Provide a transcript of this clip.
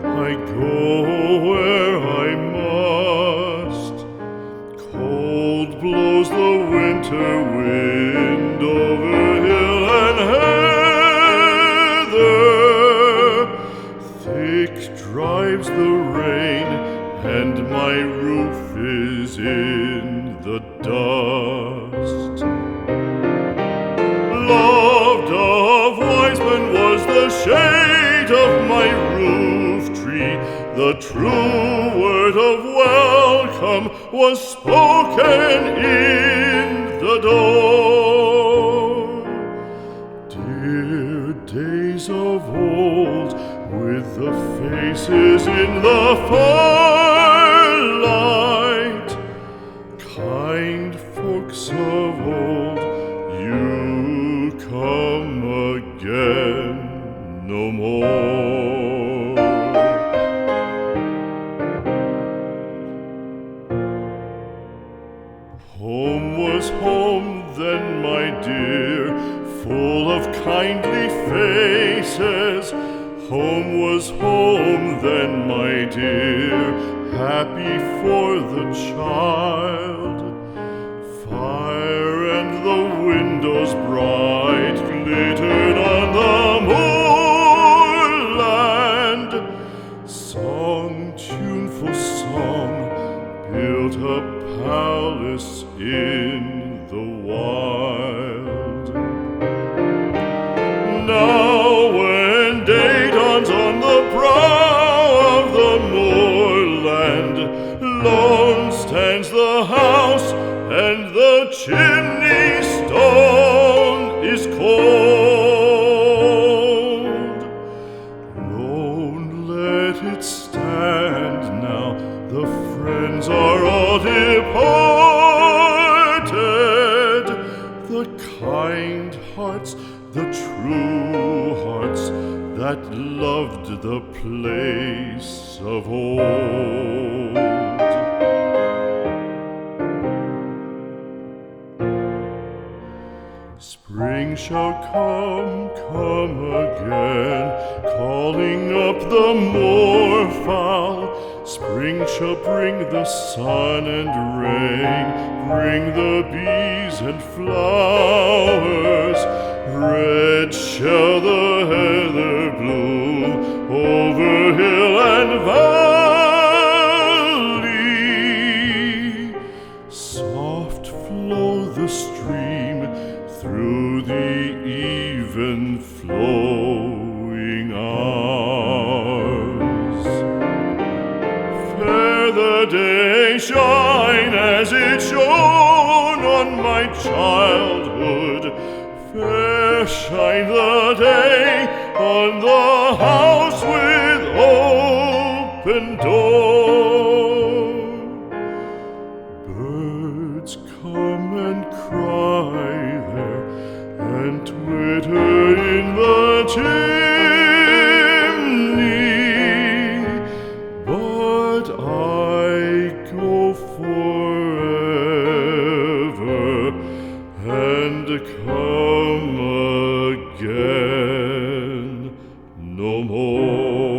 I go where I must. Cold blows the winter wind over hill and heather. Thick drives the rain, and my roof is in the dust. Loved of wise men was the shade of my roof tree. The true word of welcome was spoken in the door. Dear days of old, with the faces in the firelight, kind folks of old, you come again no more. Home was home then, my dear, full of kindly faces. Home was home then, my dear, happy for the child. Fire and the windows bright glittered on the moorland. Song, tuneful song, built a palace in the wild. Now when day dawns on the brow of the moorland, lone stands the house, and the chimney stone is cold. Lone, let it stand now, the friends are all departed. The kind hearts, the true hearts, that loved the place of old. Spring shall come again, calling up the moorfowl. Spring shall bring the sun and rain, bring the bees and flowers. Red shall the heather bloom over hill and valley. Soft flow the stream through the even flowing hours. Fair the day shine as it shone on my childhood. Fair shine the day on the house with open door. Birds come and cry there, and twitter in the chimney, but I go forever and come again no more.